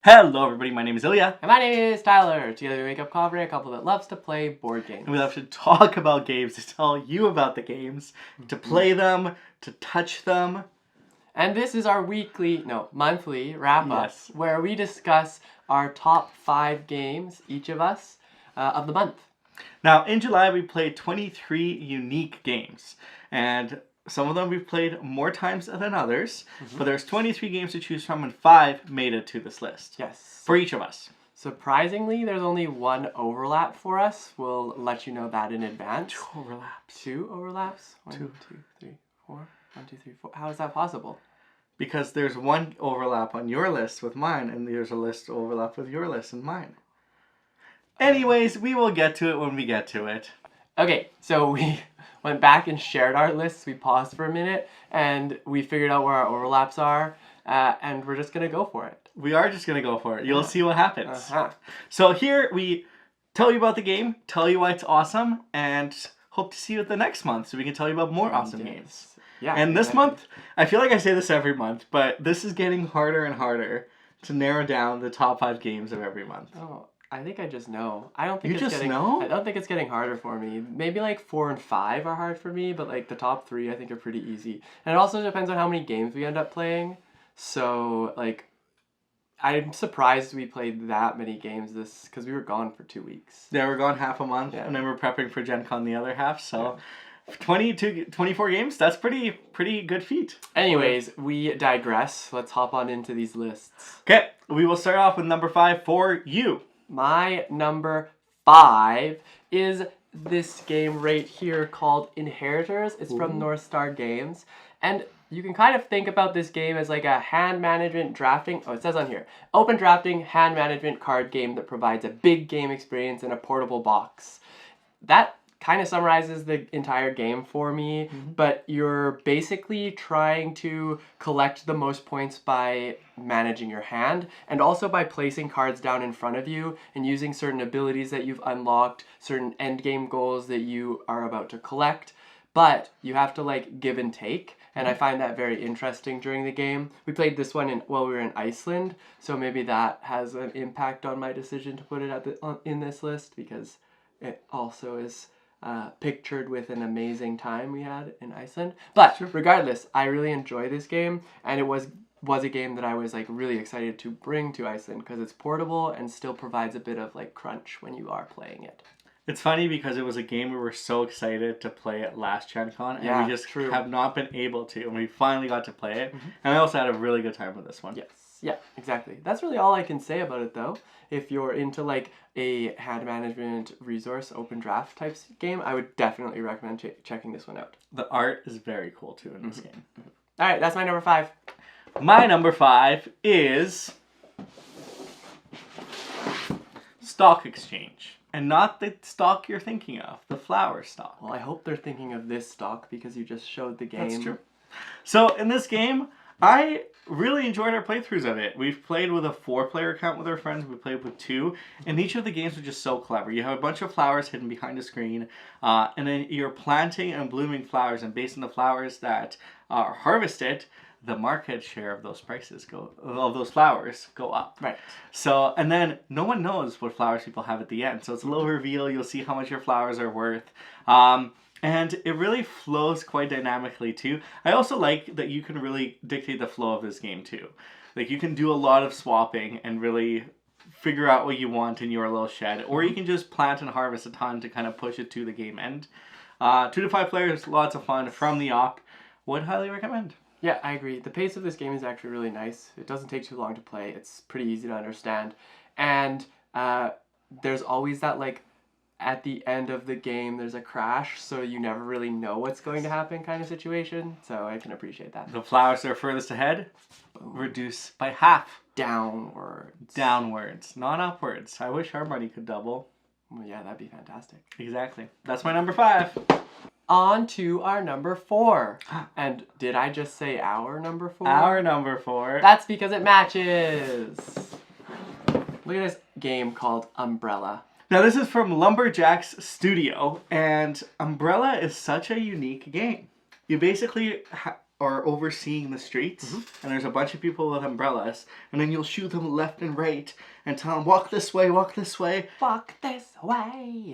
Hello everybody, my name is Ilya. And my name is Tylor. Together we make up Kovray, a couple that loves to play board games. And we love to talk about games, to tell you about the games, to play them, to touch them. And this is our monthly wrap-up, where we discuss our top 5 games, each of us, of the month. Now, in July we played 23 unique games, and some of them we've played more times than others, but there's 23 games to choose from, and 5 made it to this list. Yes. For each of us. Surprisingly, there's only one overlap for us. We'll let you know that in advance. 2 overlaps. 2 overlaps? 1, 2, 3, 4. 1, 2, 3, 4. How is that possible? Because there's one overlap on your list with mine, and there's a list overlap with your list and mine. Anyways, we will get to it when we get to it. Okay, so we went back and shared our lists. We paused for a minute, and we figured out where our overlaps are, and we're just going to go for it. We are just going to go for it. You'll see what happens. So here we tell you about the game, tell you why it's awesome, and hope to see you at the next month so we can tell you about more awesome games. Yeah. And this month, I feel like I say this every month, but this is getting harder and harder to narrow down the top 5 games of every month. Oh, I think I just know. I don't think know? I don't think it's getting harder for me. Maybe like 4 and 5 are hard for me, but like the top 3 I think are pretty easy. And it also depends on how many games we end up playing. So like, I'm surprised we played that many games because we were gone for 2 weeks. Yeah, we're gone half a month, and then we're prepping for Gen Con the other half, so 24 games, that's pretty good feat. Anyways, we digress. Let's hop on into these lists. Okay, we will start off with number 5 for you. My number 5 is this game right here called Inheritors. It's from North Star Games. And you can kind of think about this game as like a hand management drafting. Oh, it says on here. Open drafting hand management card game that provides a big game experience in a portable box. That kind of summarizes the entire game for me, but you're basically trying to collect the most points by managing your hand and also by placing cards down in front of you and using certain abilities that you've unlocked, certain end game goals that you are about to collect, but you have to like give and take, and I find that very interesting during the game. We played this one while we were in Iceland, so maybe that has an impact on my decision to put it in this list, because it also is pictured with an amazing time we had in Iceland. But regardless, I really enjoy this game, and it was a game that I was like really excited to bring to Iceland because it's portable and still provides a bit of like crunch when you are playing it. It's funny because it was a game we were so excited to play at last Gen Con, and we just have not been able to, and we finally got to play it. And I also had a really good time with this one. Yes. Yeah, exactly. That's really all I can say about it, though. If you're into like a hand management resource open draft types game, I would definitely recommend checking this one out. The art is very cool too in this game. All right, that's my number 5. My number 5 is Stock Exchange. And not the stock you're thinking of, the flower stock. Well, I hope they're thinking of this stock because you just showed the game. That's true. So in this game, I really enjoyed our playthroughs of it. We've played with a 4-player account with our friends. We played with 2. And each of the games were just so clever. You have a bunch of flowers hidden behind a screen. And then you're planting and blooming flowers. And based on the flowers that are harvested, the market share of those those flowers go up. Right. So, and then no one knows what flowers people have at the end. So it's a little reveal. You'll see how much your flowers are worth. And it really flows quite dynamically too. I also like that you can really dictate the flow of this game too. Like you can do a lot of swapping and really figure out what you want in your little shed. Or you can just plant and harvest a ton to kind of push it to the game end. 2 to 5 players, lots of fun from the op. Would highly recommend. Yeah, I agree. The pace of this game is actually really nice. It doesn't take too long to play. It's pretty easy to understand. And there's always that, like, at the end of the game, there's a crash, so you never really know what's going to happen kind of situation. So I can appreciate that. The flowers that are furthest ahead reduce by half. Downwards. Not upwards. I wish our money could double. Well, yeah, that'd be fantastic. Exactly. That's my number 5. On to our number 4. And did I just say our number 4? Our number 4. That's because it matches. Look at this game called Umbrella. Now this is from Lumberjack's Studio, and Umbrella is such a unique game. You basically are overseeing the streets, and there's a bunch of people with umbrellas, and then you'll shoot them left and right and tell them, walk this way, walk this way.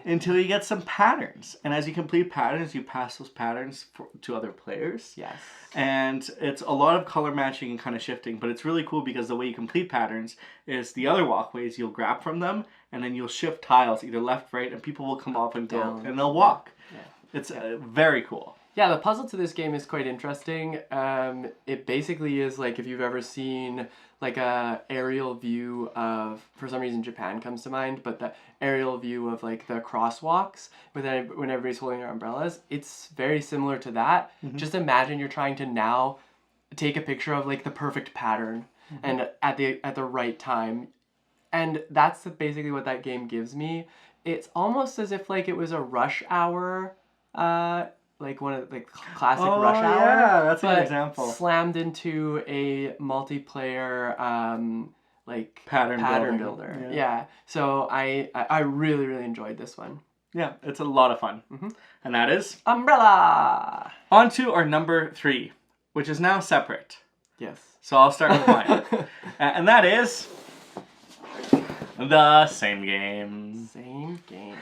Until you get some patterns. And as you complete patterns, you pass those patterns to other players. Yes. And it's a lot of color matching and kind of shifting, but it's really cool because the way you complete patterns is the other walkways you'll grab from them, and then you'll shift tiles either left, right, and people will come up and go, and they'll walk. Yeah. It's very cool. Yeah, the puzzle to this game is quite interesting. It basically is like if you've ever seen like a aerial view of, for some reason Japan comes to mind, but the aerial view of like the crosswalks when everybody's holding their umbrellas, it's very similar to that. Just imagine you're trying to now take a picture of like the perfect pattern and at the right time. And that's basically what that game gives me. It's almost as if like it was a Rush Hour like one of the classic Rush Hour. Yeah, that's an example. Slammed into a multiplayer like pattern builder. Yeah. So I really, really enjoyed this one. Yeah, it's a lot of fun. And that is Umbrella. On to our number 3, which is now separate. Yes. So I'll start with mine. And that is the Same Game. Same Game.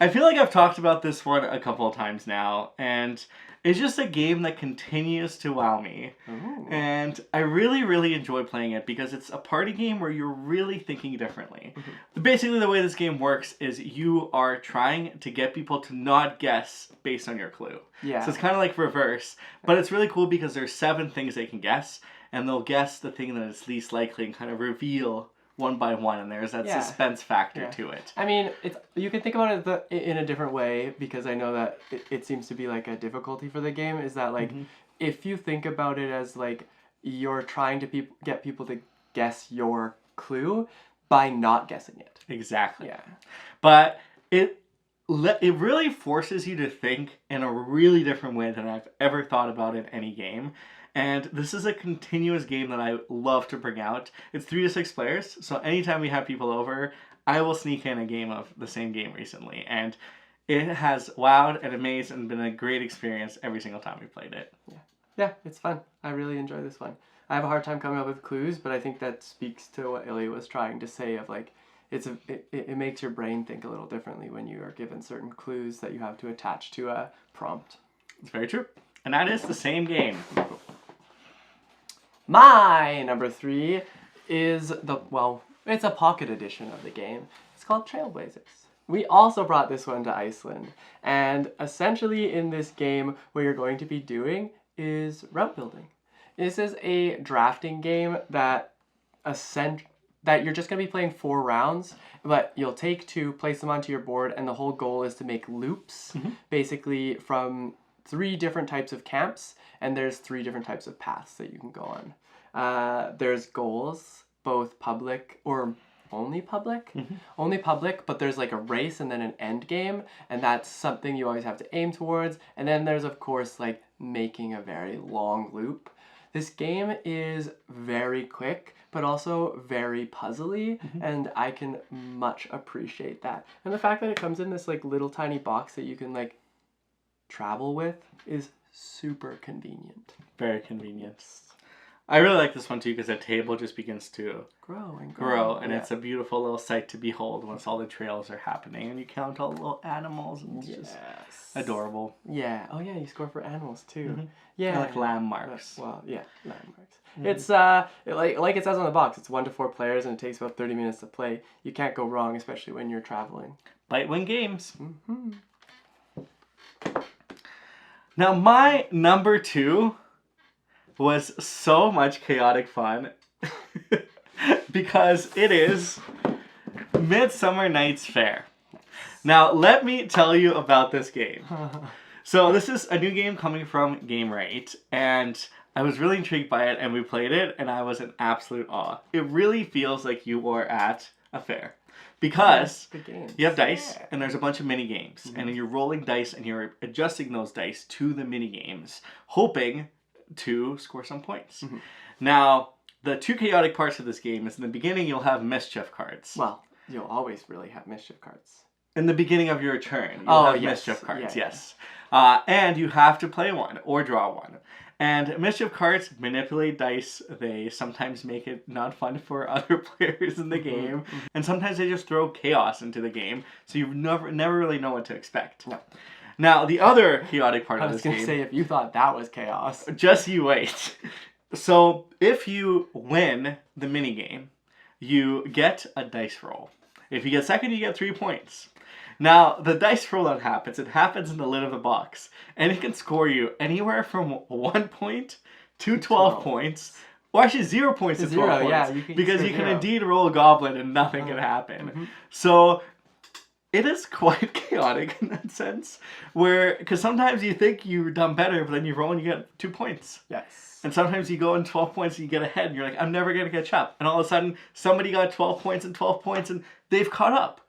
I feel like I've talked about this one a couple of times now, and it's just a game that continues to wow me. Ooh. And I really, really enjoy playing it because it's a party game where you're really thinking differently. Basically, the way this game works is you are trying to get people to not guess based on your clue. Yeah. So it's kind of like reverse, but it's really cool because there's 7 things they can guess, and they'll guess the thing that is least likely and kind of reveal one by one, and there's that suspense factor to it. I mean, you can think about it in a different way, because I know that it seems to be like a difficulty for the game, is that like if you think about it as like you're trying to get people to guess your clue by not guessing it. Exactly. Yeah. But it really forces you to think in a really different way than I've ever thought about in any game. And this is a continuous game that I love to bring out. It's 3 to 6 players, so anytime we have people over, I will sneak in a game of the Same Game recently. And it has wowed and amazed and been a great experience every single time we played it. Yeah, it's fun. I really enjoy this one. I have a hard time coming up with clues, but I think that speaks to what Ilya was trying to say of like, it makes your brain think a little differently when you are given certain clues that you have to attach to a prompt. It's very true. And that is the Same Game. My number 3 is it's a pocket edition of the game. It's called Trailblazers. We also brought this one to Iceland, and essentially in this game what you're going to be doing is route building. This is a drafting game that you're just going to be playing 4 rounds, but you'll take 2, place them onto your board, and the whole goal is to make loops, basically from 3 different types of camps, and there's 3 different types of paths that you can go on. There's goals, both public or only public. Only public, but there's like a race and then an end game, and that's something you always have to aim towards. And then there's of course like making a very long loop. This game is very quick, but also very puzzly, and I can much appreciate that. And the fact that it comes in this like little tiny box that you can like travel with is super convenient. Very convenient. I really like this one too because the table just begins to grow and it's a beautiful little sight to behold once all the trails are happening and you count all the little animals and it's just adorable. Yeah. Oh yeah, you score for animals too. Yeah. Like landmarks. Well, yeah, landmarks. It's like it says on the box, it's 1 to 4 players and it takes about 30 minutes to play. You can't go wrong, especially when you're traveling. Bite win games. Now my number 2 was so much chaotic fun because it is Midsummer Night's Fair. Now let me tell you about this game. So this is a new game coming from Game Right, and I was really intrigued by it, and we played it, and I was in absolute awe. It really feels like you are at a fair. Because you have dice, and there's a bunch of mini games, and you're rolling dice, and you're adjusting those dice to the mini games, hoping to score some points. Now, the 2 chaotic parts of this game is in the beginning you'll have mischief cards. Well, you'll always really have mischief cards. In the beginning of your turn, you'll have mischief cards, yes. And you have to play one or draw one. And mischief cards manipulate dice. They sometimes make it not fun for other players in the game. And sometimes they just throw chaos into the game. So you never really know what to expect. No. Now, the other chaotic part I of was this going to game... say, if you thought that was chaos. Just you wait. So, if you win the minigame, you get a dice roll. If you get second, you get 3 points. Now, the dice roll that happens, it happens in the lid of the box. And it can score you anywhere from 1 point to 12 points. Or actually 0 points to 12 points. Yeah, because you can indeed roll a goblin and nothing can happen. So, it is quite chaotic in that sense. Because sometimes you think you've done better, but then you roll and you get 2 points. Yes. And sometimes you go in 12 points and you get ahead and you're like, I'm never going to catch up. And all of a sudden, somebody got 12 points and 12 points and they've caught up.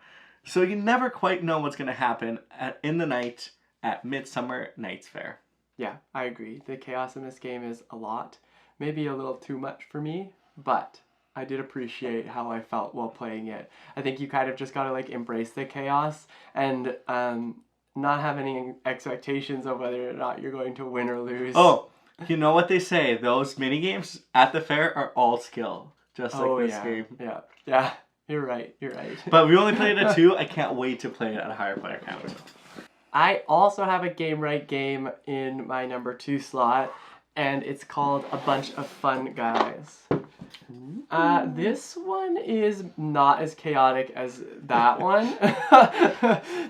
So you never quite know what's going to happen in the night at Midsummer Night's Fair. Yeah, I agree. The chaos in this game is a lot. Maybe a little too much for me, but I did appreciate how I felt while playing it. I think you kind of just got to like embrace the chaos and not have any expectations of whether or not you're going to win or lose. Oh, you know what they say? Those mini games at the fair are all skill, just like this game. Yeah. You're right. But we only played it at 2. I can't wait to play it at a higher player count. I also have a Game Right game in my number 2 slot, and it's called A Bunch of Fun Guys. This one is not as chaotic as that one,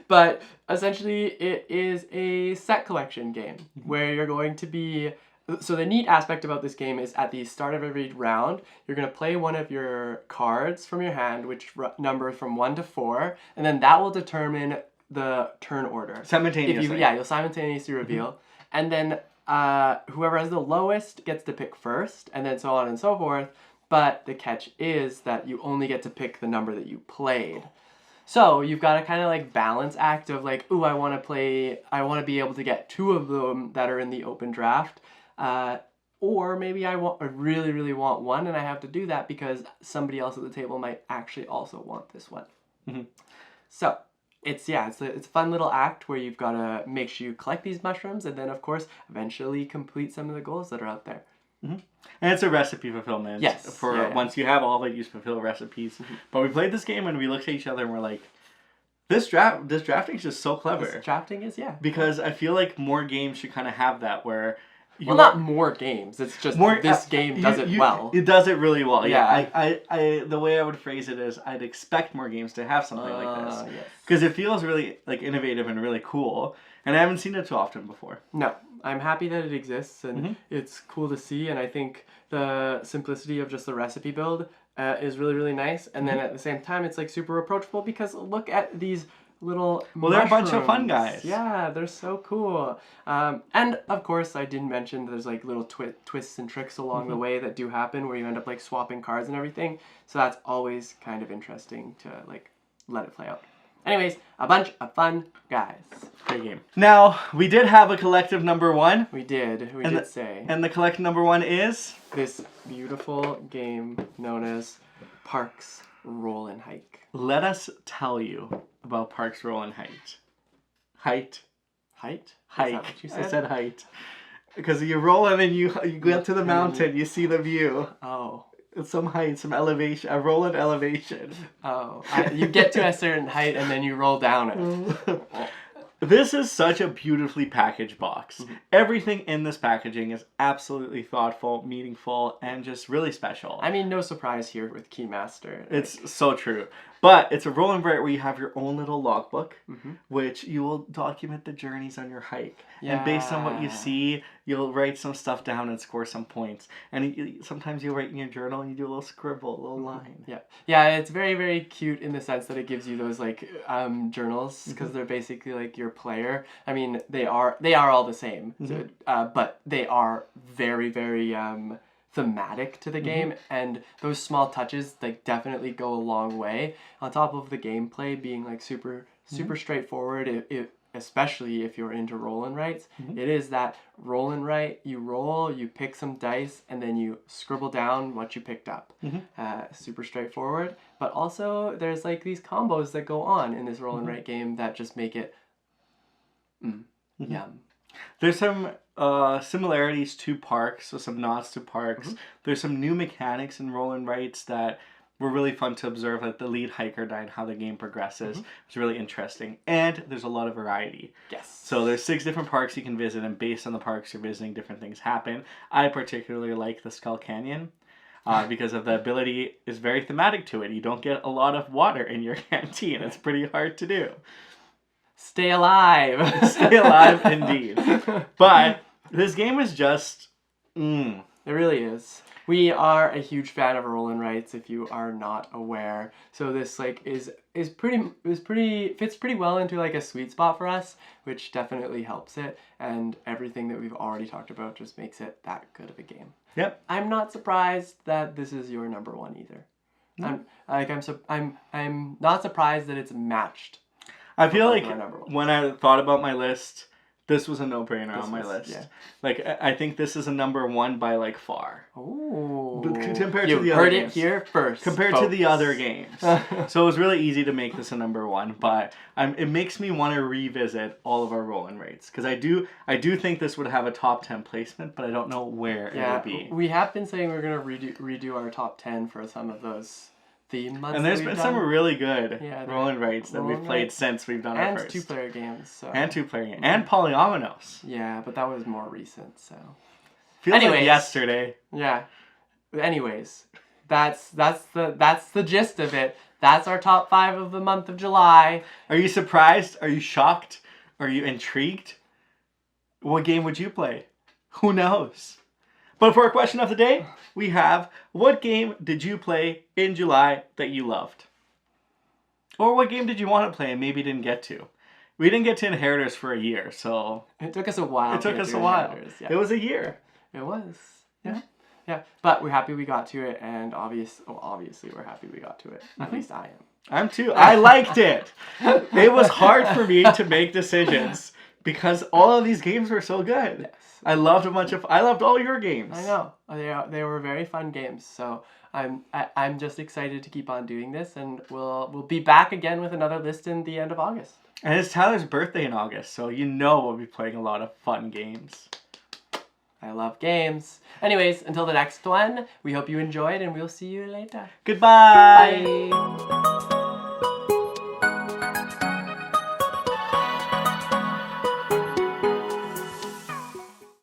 but essentially it is a set collection game where you're going to be... So the neat aspect about this game is at the start of every round, you're going to play one of your cards from your hand, which numbers from 1 to 4, and then that will determine the turn order. Simultaneously. You'll simultaneously reveal. And then whoever has the lowest gets to pick first, and then so on and so forth. But the catch is that you only get to pick the number that you played. So you've got a kind of like balance act of like, ooh, I want to be able to get 2 of them that are in the open draft. Or maybe I really, really want 1 and I have to do that because somebody else at the table might actually also want this one. So it's a fun little act where you've got to make sure you collect these mushrooms and then of course eventually complete some of the goals that are out there. And it's a recipe fulfillment. Yes. Once you have all of it, you fulfill recipes. But we played this game and we looked at each other and we're like, this drafting is just so clever. This drafting is, Because I feel like more games should kind of have that where... not more games. It's just this game does it well. It does it really well. Yeah. I the way I would phrase it is I'd expect more games to have something like this. Because it feels really like innovative and really cool. And I haven't seen it too often before. No. I'm happy that it exists and it's cool to see. And I think the simplicity of just the recipe build is really, really nice. And then at the same time, it's like super approachable because look at these little they're a bunch of fun guys. Yeah, they're so cool. And of course, I didn't mention there's like little twists and tricks along the way that do happen where you end up like swapping cards and everything. So that's always kind of interesting to like let it play out. Anyways, A Bunch of Fun Guys. Great game. Now, we did have a collective number 1. We did say. And the collective number 1 is? This beautiful game known as Parks Roll and Hike. Let us tell you about Parks Roll and Hike. Height. Hike. I said height. Because you roll and then you get to the mountain, you see the view. Oh. Some height, some elevation. I roll an elevation. Oh. You get to a certain height and then you roll down it. This is such a beautifully packaged box. Everything in this packaging is absolutely thoughtful, meaningful, and just really special. I mean, no surprise here with Keymaster. It's so true. But it's a roll and write where you have your own little logbook, which you will document the journeys on your hike. Yeah. And based on what you see, you'll write some stuff down and score some points. And sometimes you'll write in your journal and you do a little scribble, a little line. Yeah, it's very, very cute in the sense that it gives you those like journals because they're basically like your player. I mean, they are all the same, but they are very, very thematic to the game, and those small touches like definitely go a long way. On top of the gameplay being like super straightforward, especially if you're into roll and writes, it is that roll and write. You roll, you pick some dice, and then you scribble down what you picked up. Super straightforward, but also there's like these combos that go on in this roll and write game that just make it yum. There's some similarities to parks, so some nods to parks. There's some new mechanics in roll and rights that were really fun to observe, like the lead hiker die and how the game progresses. It's really interesting. And there's a lot of variety. Yes. So there's 6 different parks you can visit, and based on the parks you're visiting, different things happen. I particularly like the Skull Canyon. Because of the ability is very thematic to it. You don't get a lot of water in your canteen. It's pretty hard to do. Stay alive. Stay alive, indeed. But this game is just... It really is. We are a huge fan of roll and rights, if you are not aware. So this like is pretty fits pretty well into like a sweet spot for us, which definitely helps it. And everything that we've already talked about just makes it that good of a game. Yep. I'm not surprised that this is your number one either. I'm not surprised that it's matched. I feel like when I thought about my list, this was a no-brainer on my list. Yeah. Like, I think this is a number 1 by, like, far. Oh. Compared to the other games. You heard it here first. Compared to the other games. So it was really easy to make this a number 1, but it makes me want to revisit all of our roll and rates. Because I do think this would have a top 10 placement, but I don't know where it would be. We have been saying we're going to redo our top 10 for some of those theme months. And there's been some really good roll and rates that we've played since we've done our first. And 2-player games. So. And 2-player games. And Polyominoes. Yeah, but that was more recent, so. Feels like yesterday. Yeah. Anyways, that's the gist of it. That's our top 5 of the month of July. Are you surprised? Are you shocked? Are you intrigued? What game would you play? Who knows? But for our question of the day, we have, what game did you play in July that you loved? Or what game did you want to play and maybe didn't get to? We didn't get to Inheritors for a year, so... It took us a while. Yeah. It was a year. It was. Yeah. Yeah. But we're happy we got to it, and obviously we're happy we got to it. At least I am. I'm too. I liked it. It was hard for me to make decisions because all of these games were so good. Yes. I loved all your games. I know. They were very fun games. So I'm just excited to keep on doing this, and we'll be back again with another list in the end of August. And it's Tyler's birthday in August, so we'll be playing a lot of fun games. I love games. Anyways, until the next one, we hope you enjoyed, and we'll see you later. Goodbye. Bye.